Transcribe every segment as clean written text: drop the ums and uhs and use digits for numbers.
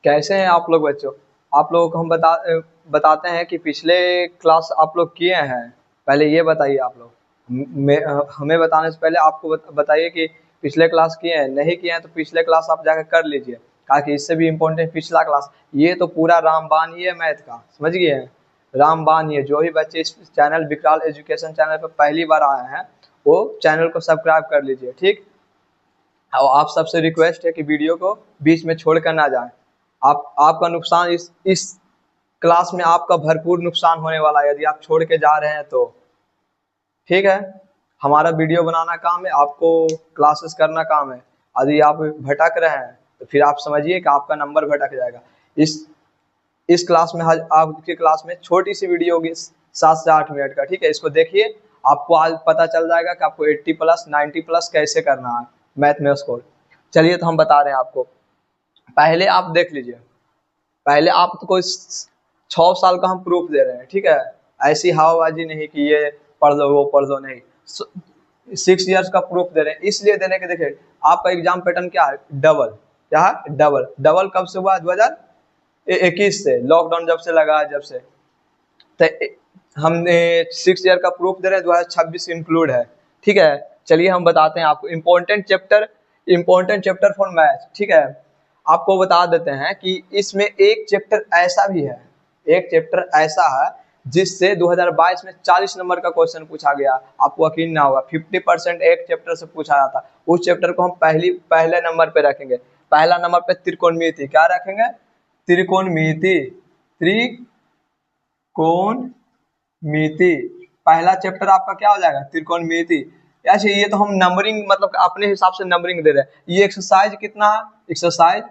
कैसे हैं आप लोग बच्चों? आप लोगों को हम बताते हैं कि पिछले क्लास आप लोग किए हैं। पहले ये बताइए आप लोग। हमें बताने से पहले आपको बताइए कि पिछले क्लास किए हैं। नहीं किए हैं तो पिछले क्लास आप जाकर कर लीजिए, ताकि इससे भी इम्पोर्टेंट पिछला क्लास। ये तो पूरा रामबाण ही है मैथ का, समझ गए हैं? रामबाण ही है। जो भी बच्चे इस चैनल विकराल एजुकेशन चैनल पर पहली बार आए हैं वो चैनल को सब्सक्राइब कर लीजिए, ठीक। और आप सबसे रिक्वेस्ट है कि वीडियो को बीच में छोड़ कर ना जाएं। आपका नुकसान इस क्लास में आपका भरपूर नुकसान होने वाला है यदि आप छोड़ के जा रहे हैं तो, ठीक है। हमारा वीडियो बनाना काम है, आपको क्लासेस करना काम है। यदि आप भटक रहे हैं तो फिर आप समझिए कि आपका नंबर भटक जाएगा। इस क्लास में आपकी क्लास में छोटी सी वीडियो होगी 7 से 8 मिनट का, ठीक है। इसको देखिए, आपको आज पता चल जाएगा कि आपको 80 प्लस 90 प्लस कैसे करना है मैथ में स्कोर। चलिए तो हम बता रहे हैं आपको। पहले आप देख लीजिए, पहले आपको 6 साल का हम प्रूफ दे रहे हैं, ठीक है। ऐसी हवाबाजी नहीं कि ये पढ़ लो वो पढ़ लो, नहीं। 6 इयर्स का प्रूफ दे रहे हैं, इसलिए देने के देखिए आपका एग्जाम पैटर्न क्या है, डबल। क्या है? डबल। डबल कब से हुआ? 2021 से, लॉकडाउन जब से लगा, जब से। तो हमने 6 ईयर का प्रूफ दे रहे हैं, 2026 इंक्लूड है, ठीक है। चलिए हम बताते हैं आपको इम्पोर्टेंट चैप्टर फॉर मैथ, ठीक है। आपको बता देते हैं कि इसमें एक चैप्टर ऐसा भी है, एक चैप्टर ऐसा है जिससे 2022 में 40 नंबर का क्वेश्चन पूछा गया। आपको यकीन ना होगा 50% एक चैप्टर से पूछा जाता। उस चैप्टर को हम पहले नंबर पे रखेंगे। पहला नंबर पे त्रिकोणमिति। क्या रखेंगे? त्रिकोणमिति। त्रिकोणमिति पहला चैप्टर आपका क्या हो जाएगा? त्रिकोणमिति। अच्छा, ये तो हम नंबरिंग मतलब अपने हिसाब से नंबरिंग दे रहे हैं। ये एक्सरसाइज कितना है? एक्सरसाइज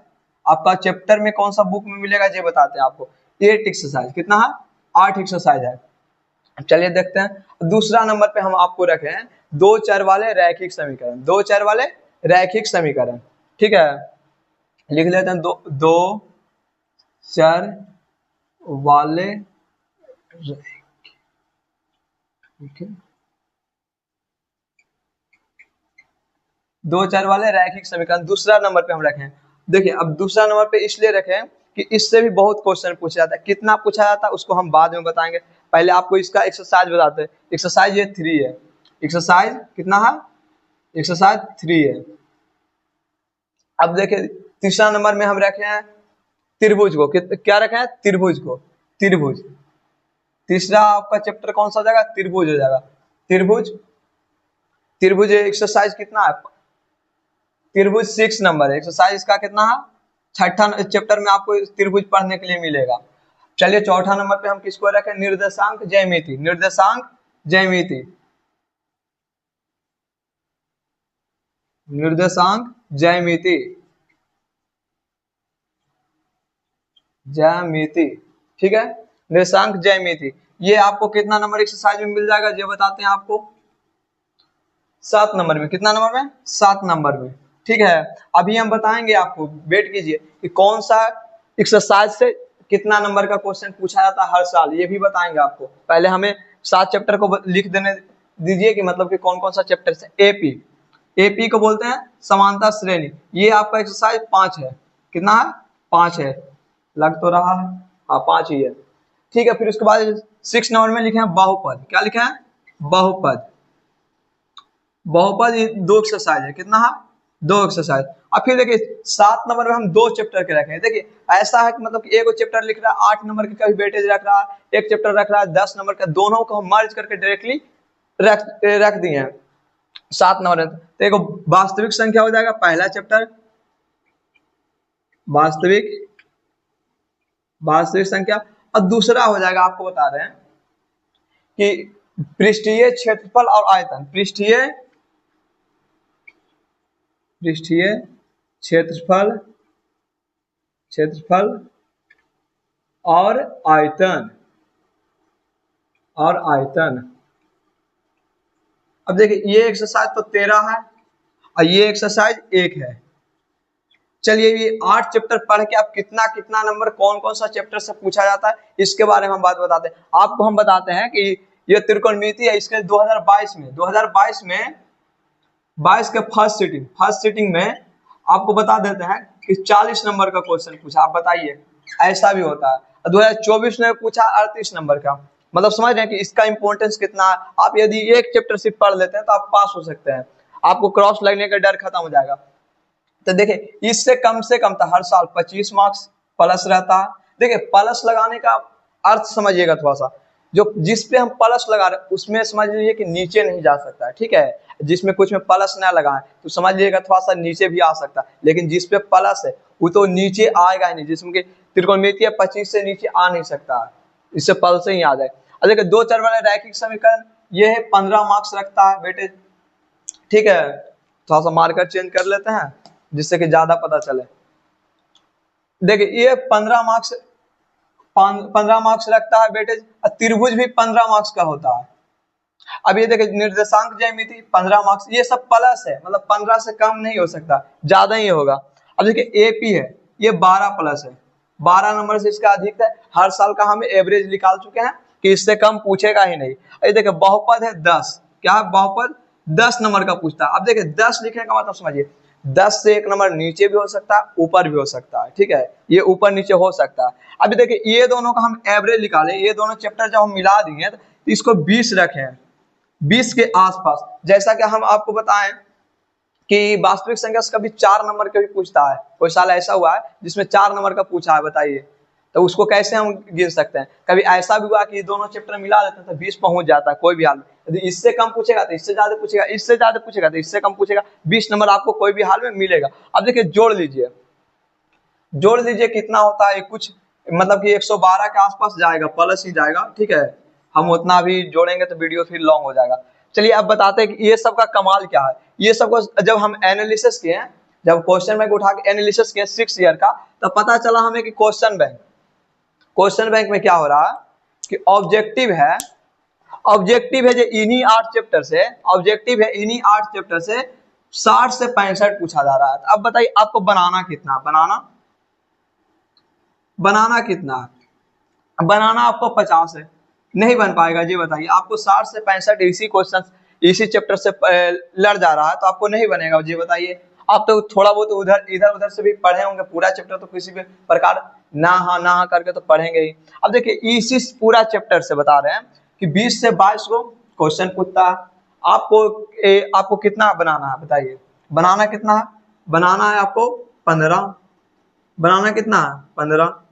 आपका चैप्टर में कौन सा बुक में मिलेगा ये बताते हैं आपको। 8 एक्सरसाइज। कितना है? 8 एक्सरसाइज है। चलिए देखते हैं। दूसरा नंबर पे हम आपको रखे हैं 2 चर वाले रैखिक समीकरण। 2 चर वाले रैखिक समीकरण, ठीक है। लिख लेते हैं, दो चर वाले, ठीक है, 2 चर वाले रैखिक समीकरण दूसरा नंबर पे हम रखे हैं। देखिए, अब दूसरा नंबर पे इसलिए रखे हैं कि इससे भी बहुत क्वेश्चन पूछा जाता है। कितना पूछा जाता है उसको हम बाद में बताएंगे। पहले आपको इसका एक्सरसाइज बताते हैं। एक्सरसाइज ये 3 है। एक्सरसाइज कितना है? एक्सरसाइज 3 है। अब देखिए, तीसरा नंबर में हम रखे हैं त्रिभुज को। क्या रखे हैं? त्रिभुज को। त्रिभुज। तीसरा आपका चैप्टर कौन सा हो जाएगा? त्रिभुज हो जाएगा। त्रिभुज। त्रिभुज एक्सरसाइज कितना है? त्रिभुज 6 नंबर है। एक्सरसाइज का कितना है? 6ठा चैप्टर में आपको त्रिभुज पढ़ने के लिए मिलेगा। चलिए चौथा नंबर पे हम किसको रखें? निर्देशांक ज्यामिति। निर्देशांक ज्यामिति। निर्देशांक ज्यामिति। ज्यामिति, ठीक है। निर्देशांक ज्यामिति ये आपको कितना नंबर एक्सरसाइज में मिल जाएगा ये बताते हैं आपको। 7 नंबर में। कितना नंबर में? 7 नंबर में, ठीक है। अभी हम बताएंगे आपको, वेट कीजिए, कि कौन सा एक्सरसाइज से कितना नंबर का क्वेश्चन पूछा जाता है हर साल, ये भी बताएंगे आपको। पहले हमें 7 चैप्टर को लिख देने दीजिए कि मतलब कि कौन कौन सा चैप्टर से। एपी। एपी को बोलते हैं समानता श्रेणी। ये आपका एक्सरसाइज 5 है। कितना है? 5 है। लग तो रहा है, हाँ 5 ही है, ठीक है। फिर उसके बाद 6 नंबर में लिखे हैं बहुपद। क्या लिखे हैं? बहुपद। बहुपद 2 एक्सरसाइज है। कितना है? 2 एक्सरसाइज। अब फिर देखिए 7 नंबर में हम 2 चैप्टर के रखे हैं। देखिए ऐसा है कि मतलब कि एक चैप्टर लिख रहा है 8 नंबर के, कभी वेटेज रख रहा है, एक चैप्टर रख रहा है 10 नंबर का, दोनों को हम मर्ज करके डायरेक्टली रख दिए हैं 7 नंबर में। तो एक वास्तविक संख्या हो जाएगा पहला चैप्टर, वास्तविक संख्या। और दूसरा हो जाएगा, आपको बता रहे हैं कि पृष्ठीय क्षेत्रफल और आयतन। पृष्ठीय क्षेत्रफल और आयतन। अब देखिए ये एक्सरसाइज तो 13 है और ये एक्सरसाइज 1 है। चलिए ये 8 चैप्टर पढ़ के आप कितना कितना नंबर कौन कौन सा चैप्टर से पूछा जाता है इसके बारे में हम बात बताते हैं आपको। हम बताते हैं कि ये त्रिकोणमिति है, इसके 2022 में 22 के फर्स्ट सीटिंग में आपको बता देते हैं कि 40 नंबर का क्वेश्चन पूछा, आप बताइए, ऐसा भी होता है। 2024 में पूछा 38 नंबर का, मतलब समझ रहे हैं कि इसका इंपॉर्टेंस कितना है। आप यदि एक चैप्टर सिर्फ पढ़ लेते हैं तो आप पास हो सकते हैं, आपको क्रॉस लगने का डर खत्म हो जाएगा। तो देखिए इससे कम से कम था हर साल 25 मार्क्स प्लस रहता है। देखिए प्लस लगाने का अर्थ समझिएगा थोड़ा सा, जो जिस पे हम प्लस लगा रहे हैं उसमें समझ लीजिए कि नीचे नहीं जा सकता है, ठीक है। जिसमें कुछ में प्लस ना लगाए तो समझ लीजिएगा थोड़ा सा नीचे भी आ सकता है, लेकिन जिस पे प्लस है वो तो नीचे आएगा ही नहीं। जिसमें कि त्रिकोणमितीय 25 से नीचे आ नहीं सकता है, इससे प्लस से ही आ जाए। और देखिए दो चर वाले रैखिक समीकरण ये है 15 मार्क्स रखता है बेटे, ठीक है। थोड़ा सा मार्कर चेंज कर लेते हैं जिससे कि ज्यादा पता चले। देखिए ये 15 मार्क्स रखता है बेटे। त्रिभुज भी 15 मार्क्स का होता है। अब ये देखिए निर्देशांक ज्यामिति 15 मार्क्स, ये सब प्लस है, मतलब 15 से कम नहीं हो सकता, ज्यादा ही होगा। अब देखिए एपी है, ये 12 प्लस है, 12 नंबर से इसका अधिक है। हर साल का हम एवरेज निकाल चुके हैं कि इससे कम पूछेगा ही नहीं। ये देखिए बहुपद है 10, क्या है बहुपद 10 नंबर का पूछता है। अब देखिए 10 लिखने का मतलब समझिए 10 से एक नंबर नीचे भी हो सकता है, ऊपर भी हो सकता है, ठीक है। ये ऊपर नीचे हो सकता है। अभी देखिए ये दोनों का हम एवरेज निकाले, ये दोनों चैप्टर जब हम मिला दिए तो इसको 20 रखे हैं, 20 के आसपास। जैसा कि हम आपको बताएं कि वास्तविक संख्या से कभी 4 नंबर का भी पूछता है, कोई साल ऐसा हुआ है जिसमें 4 नंबर का पूछा है, बताइए तो उसको कैसे हम गिन सकते हैं। कभी ऐसा भी हुआ कि दोनों चैप्टर मिला देते हैं तो 20 पहुंच जाता है कोई भी हाल में। यदि इससे कम पूछेगा तो इससे ज्यादा पूछेगा, इससे ज्यादा पूछेगा तो इससे कम पूछेगा, 20 नंबर आपको कोई भी हाल में मिलेगा। अब देखिए जोड़ लीजिए, जोड़ लीजिए कितना होता है कुछ, मतलब कि 112 के आसपास जाएगा, प्लस ही जाएगा, ठीक है। हम उतना भी जोड़ेंगे तो वीडियो फिर लॉन्ग हो जाएगा। चलिए अब बताते हैं कि ये सब का कमाल क्या है। ये सब को जब हम एनालिसिस किए, जब क्वेश्चन बैंक उठा के एनालिसिस किए 6 ईयर का, तब पता चला हमें कि क्वेश्चन बैंक में क्या हो रहा है कि ऑब्जेक्टिव है जो इन्हीं 8 चैप्टर से, ऑब्जेक्टिव है इन्हीं 8 चैप्टर से 60 से 65 पूछा जा रहा है। अब बताइए आपको बनाना कितना, बनाना कितना है? बनाना आपको 50 है, नहीं बन पाएगा जी। बताइए आपको 60 से 65 इसी क्वेश्चन इसी चैप्टर से लड़ जा रहा है तो आपको नहीं बनेगा जी। बताइए आप तो थोड़ा बहुत उधर इधर उधर से भी पढ़े होंगे, पूरा चैप्टर तो किसी भी प्रकार ना हाँ करके तो पढ़ेंगे ही। अब देखिए इसी पूरा चैप्टर से बता रहे हैं कि 20 से 22 को क्वेश्चन पूछता है। आपको कितना बनाना है बताइए, बनाना कितना है? बनाना है आपको 15, बनाना कितना है 15,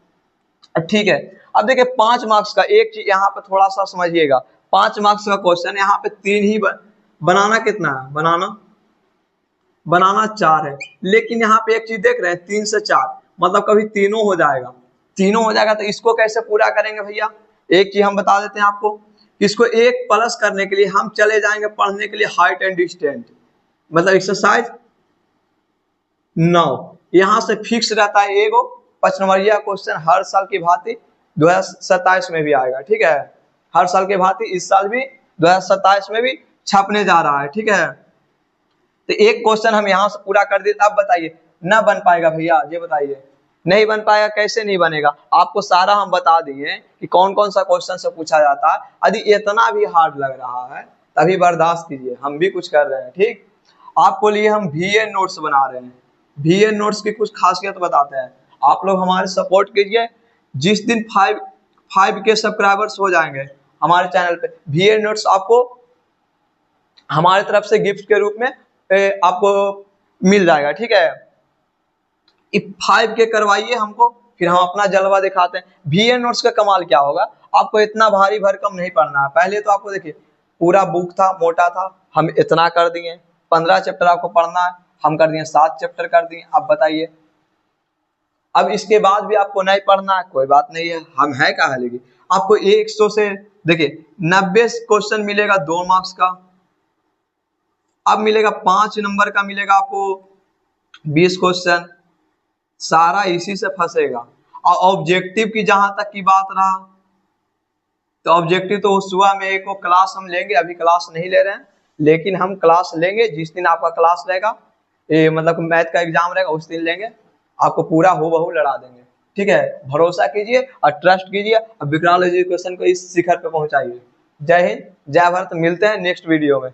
ठीक है। अब देखिए 5 मार्क्स का एक चीज यहाँ पे थोड़ा सा समझिएगा, 5 मार्क्स का क्वेश्चन यहाँ पे 3 ही बनाना कितना है? बनाना 4 है, लेकिन यहाँ पे एक चीज देख रहे हैं 3 से 4 मतलब कभी तीनों हो जाएगा, तीनों हो जाएगा तो इसको कैसे पूरा करेंगे भैया? एक चीज हम बता देते हैं आपको, इसको एक प्लस करने के लिए हम चले जाएंगे पढ़ने के लिए हाइट एंड डिस्टेंस, मतलब एक्सरसाइज 9। यहाँ से फिक्स रहता है एगो 5 नंबरिया क्वेश्चन हर साल की भांति 2027 में भी आएगा, ठीक है। हर साल के भांति इस साल भी 2027 में भी छपने जा रहा है, ठीक है। तो एक क्वेश्चन हम यहाँ से पूरा कर दिए। अब बताइए ना बन पाएगा भैया, ये बताइए नहीं बन पाएगा, कैसे नहीं बनेगा? आपको सारा हम बता दिए कि कौन कौन सा क्वेश्चन से पूछा जाता है। यदि इतना भी हार्ड लग रहा है तभी बर्दाश्त कीजिए, हम भी कुछ कर रहे हैं, ठीक। आपको लिए हम VA नोट्स बना रहे हैं, VA नोट्स की कुछ खासियत बताते हैं। आप लोग हमारे सपोर्ट कीजिए, जिस दिन 5 के सब्सक्राइबर्स हो जाएंगे हमारे चैनल पे, VA नोट्स आपको हमारे तरफ से गिफ्ट के रूप में आपको मिल जाएगा, ठीक है। 5 के करवाइए हमको, फिर हम अपना जलवा दिखाते हैं। VA नोट्स का कमाल क्या होगा, आपको इतना भारी भरकम नहीं पढ़ना है। पहले तो आपको देखिए पूरा बुक था, मोटा था, हम इतना कर दिए। 15 चैप्टर आपको पढ़ना है, हम कर दिए 7 चैप्टर कर दिए। अब बताइए अब इसके बाद भी आपको नहीं पढ़ना है, कोई बात नहीं है, हम है कहाँ लेगी। आपको 100 से देखिए 90 क्वेश्चन मिलेगा 2 मार्क्स का। अब मिलेगा 5 नंबर का मिलेगा आपको 20 क्वेश्चन, सारा इसी से फंसेगा। और ऑब्जेक्टिव की जहां तक की बात रहा तो ऑब्जेक्टिव तो सुबह में एक क्लास हम लेंगे, अभी क्लास नहीं ले रहे हैं, लेकिन हम क्लास लेंगे जिस दिन आपका क्लास रहेगा, मतलब मैथ का एग्जाम रहेगा उस दिन लेंगे, आपको पूरा हूबहू लड़ा देंगे, ठीक है। भरोसा कीजिए और ट्रस्ट कीजिए और विकराल एजुकेशन को इस शिखर पे पहुंचाइए। जय हिंद, जय भारत, मिलते हैं नेक्स्ट वीडियो में।